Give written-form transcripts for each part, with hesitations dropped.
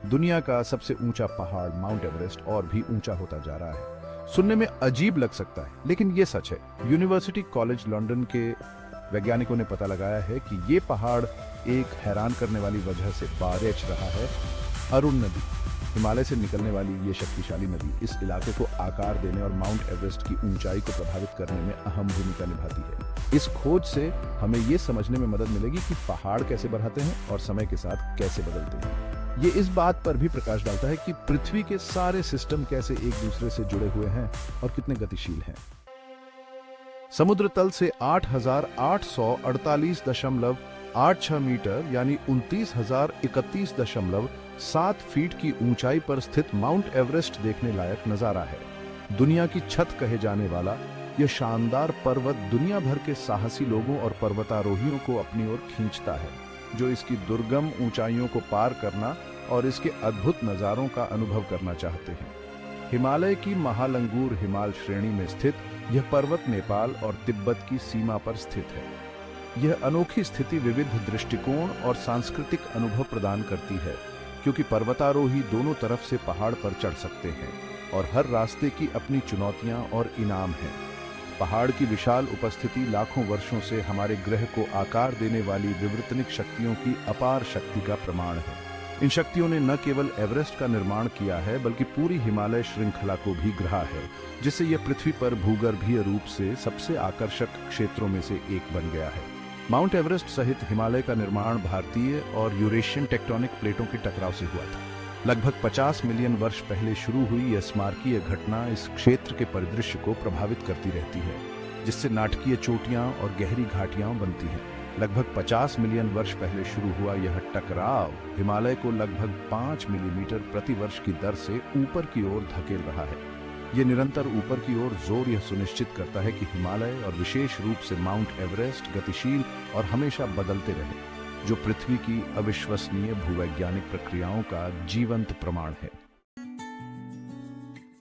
दुनिया का सबसे ऊंचा पहाड़ माउंट एवरेस्ट और भी ऊंचा होता जा रहा है। सुनने में अजीब लग सकता है, लेकिन ये सच है। यूनिवर्सिटी कॉलेज लंदन के वैज्ञानिकों ने पता लगाया है कि ये पहाड़ एक हैरान करने वाली वजह से बारिश रहा है। अरुण नदी, हिमालय से निकलने वाली ये शक्तिशाली नदी इस इलाके को आकार देने और माउंट एवरेस्ट की ऊंचाई को प्रभावित करने में अहम भूमिका निभाती है। इस खोज से हमें ये समझने में मदद मिलेगी कि पहाड़ कैसे बढ़ते हैं और समय के साथ कैसे बदलते हैं। ये इस बात पर भी प्रकाश डालता है कि पृथ्वी के सारे सिस्टम कैसे एक दूसरे से जुड़े हुए हैं और कितने गतिशील हैं। समुद्र तल से 8,848.86 मीटर यानी 29,031.7 फीट की ऊंचाई पर स्थित माउंट एवरेस्ट देखने लायक नजारा है। दुनिया की छत कहे जाने वाला यह शानदार पर्वत दुनिया भर के साहसी लोगों और पर्वतारोहियों को अपनी ओर खींचता है, जो इसकी दुर्गम ऊंचाइयों को पार करना और इसके अद्भुत नजारों का अनुभव करना चाहते हैं। हिमालय की महालंगूर हिमाल श्रेणी में स्थित यह पर्वत नेपाल और तिब्बत की सीमा पर स्थित है। यह अनोखी स्थिति विविध दृष्टिकोण और सांस्कृतिक अनुभव प्रदान करती है, क्योंकि पर्वतारोही दोनों तरफ से पहाड़ पर चढ़ सकते हैं और हर रास्ते की अपनी चुनौतियां और इनाम हैं। पहाड़ की विशाल उपस्थिति लाखों वर्षों से हमारे ग्रह को आकार देने वाली विवर्तनिक शक्तियों की अपार शक्ति का प्रमाण है। इन शक्तियों ने न केवल एवरेस्ट का निर्माण किया है, बल्कि पूरी हिमालय श्रृंखला को भी ग्रहा है, जिससे यह पृथ्वी पर भूगर्भीय रूप से सबसे आकर्षक क्षेत्रों में से एक बन गया है। माउंट एवरेस्ट सहित हिमालय का निर्माण भारतीय और यूरेशियन टेक्टोनिक प्लेटों के टकराव से हुआ था। लगभग 50 मिलियन वर्ष पहले शुरू हुई यह स्मारकीय घटना इस क्षेत्र के परिदृश्य को प्रभावित करती रहती है, जिससे नाटकीय चोटियां और गहरी घाटियां बनती हैं। लगभग 50 मिलियन वर्ष पहले शुरू हुआ यह टकराव हिमालय को लगभग 5 मिलीमीटर प्रति वर्ष की दर से ऊपर की ओर धकेल रहा है। यह निरंतर ऊपर की ओर जोर यह सुनिश्चित करता है कि हिमालय और विशेष रूप से माउंट एवरेस्ट गतिशील और हमेशा बदलते रहे, जो पृथ्वी की अविश्वसनीय भूवैज्ञानिक प्रक्रियाओं का जीवंत प्रमाण है।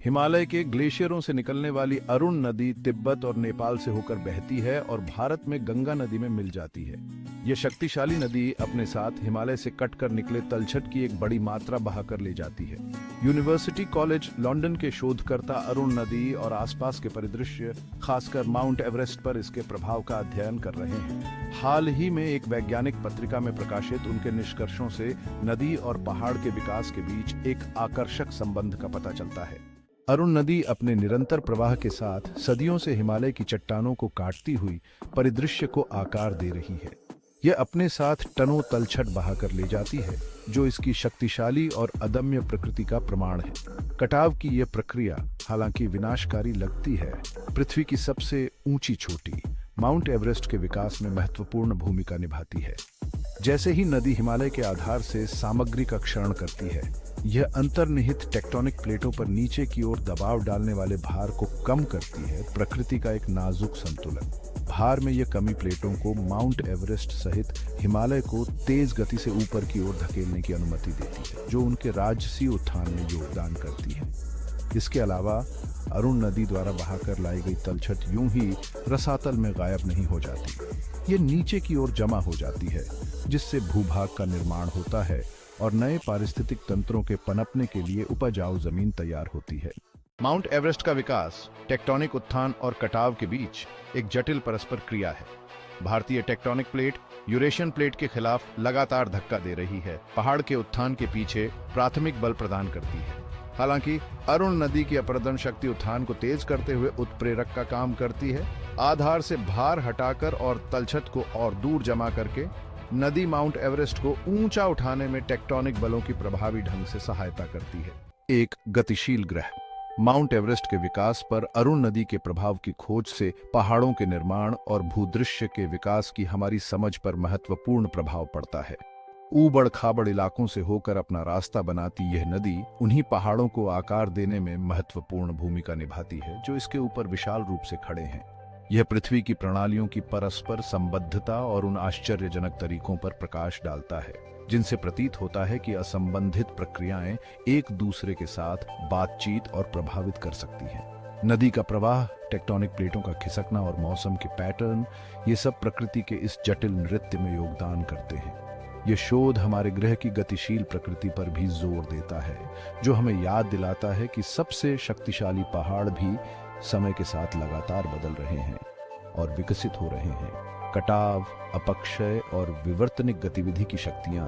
हिमालय के ग्लेशियरों से निकलने वाली अरुण नदी तिब्बत और नेपाल से होकर बहती है और भारत में गंगा नदी में मिल जाती है। यह शक्तिशाली नदी अपने साथ हिमालय से कटकर निकले तलछट की एक बड़ी मात्रा बहाकर ले जाती है। यूनिवर्सिटी कॉलेज लंदन के शोधकर्ता अरुण नदी और आसपास के परिदृश्य, खासकर माउंट एवरेस्ट पर इसके प्रभाव का अध्ययन कर रहे हैं। हाल ही में एक वैज्ञानिक पत्रिका में प्रकाशित उनके निष्कर्षों से नदी और पहाड़ के विकास के बीच एक आकर्षक संबंध का पता चलता है। अरुण नदी अपने निरंतर प्रवाह के साथ सदियों से हिमालय की चट्टानों को काटती हुई परिदृश्य को आकार दे रही है। यह अपने साथ टनों तलछट बहाकर ले जाती है, जो इसकी शक्तिशाली और अदम्य प्रकृति का प्रमाण है। कटाव की यह प्रक्रिया हालांकि विनाशकारी लगती है, पृथ्वी की सबसे ऊंची चोटी माउंट एवरेस्ट के विकास में महत्वपूर्ण भूमिका निभाती है। जैसे ही नदी हिमालय के आधार से सामग्री का क्षरण करती है, यह अंतर्निहित टेक्टोनिक प्लेटों पर नीचे की ओर दबाव डालने वाले भार को कम करती है। प्रकृति का एक नाजुक संतुलन। भार में यह कमी प्लेटों को माउंट एवरेस्ट सहित हिमालय को तेज गति से ऊपर की ओर धकेलने की अनुमति देती है, जो उनके राजसी उत्थान में योगदान करती है। इसके अलावा अरुण नदी द्वारा बहाकर लाई गई तलछट यूं ही रसातल में गायब नहीं हो जाती। ये नीचे की ओर जमा हो जाती है, जिससे भूभाग का निर्माण होता है और नए पारिस्थितिक तंत्रों के पनपने के लिए उपजाऊ जमीन तैयार होती है। माउंट एवरेस्ट का विकास टेक्टोनिक उत्थान और कटाव के बीच एक जटिल परस्पर क्रिया है। भारतीय टेक्टोनिक प्लेट यूरेशियन प्लेट के खिलाफ लगातार धक्का दे रही है, पहाड़ के उत्थान के पीछे प्राथमिक बल प्रदान करती है। हालांकि अरुण नदी की अपरदन शक्ति उत्थान को तेज करते हुए उत्प्रेरक का काम करती है। आधार से भार हटाकर और तलछट को और दूर जमा करके नदी माउंट एवरेस्ट को ऊंचा उठाने में टेक्टोनिक बलों की प्रभावी ढंग से सहायता करती है। एक गतिशील ग्रह। माउंट एवरेस्ट के विकास पर अरुण नदी के प्रभाव की खोज से पहाड़ों के निर्माण और भूदृश्य के विकास की हमारी समझ पर महत्वपूर्ण प्रभाव पड़ता है। ऊबड़ खाबड़ इलाकों से होकर अपना रास्ता बनाती यह नदी उन्हीं पहाड़ों को आकार देने में महत्वपूर्ण भूमिका निभाती है, जो इसके ऊपर विशाल रूप से खड़े हैं। यह पृथ्वी की प्रणालियों की परस्पर संबद्धता और उन आश्चर्यजनक तरीकों पर प्रकाश डालता है, जिनसे प्रतीत होता है कि असंबंधित प्रक्रियाएं एक दूसरे के साथ बातचीत और प्रभावित कर सकती हैं। नदी का प्रवाह, टेक्टोनिक प्लेटों का खिसकना और मौसम के पैटर्न, ये सब प्रकृति के इस जटिल नृत्य में योगदान करते हैं। ये शोध हमारे ग्रह की गतिशील प्रकृति पर भी जोर देता है, जो हमें याद दिलाता है कि सबसे शक्तिशाली पहाड़ भी समय के साथ लगातार बदल रहे हैं और विकसित हो रहे हैं। कटाव, अपक्षय और विवर्तनिक गतिविधि की शक्तियां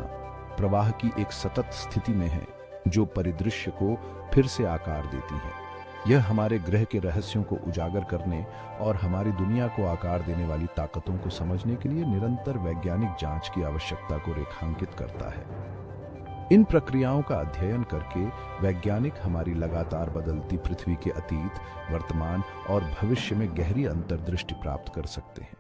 प्रवाह की एक सतत स्थिति में हैं, जो परिदृश्य को फिर से आकार देती है। यह हमारे ग्रह के रहस्यों को उजागर करने और हमारी दुनिया को आकार देने वाली ताकतों को समझने के लिए निरंतर वैज्ञानिक जांच की आवश्यकता को रेखांकित करता है। इन प्रक्रियाओं का अध्ययन करके वैज्ञानिक हमारी लगातार बदलती पृथ्वी के अतीत, वर्तमान और भविष्य में गहरी अंतर्दृष्टि प्राप्त कर सकते हैं।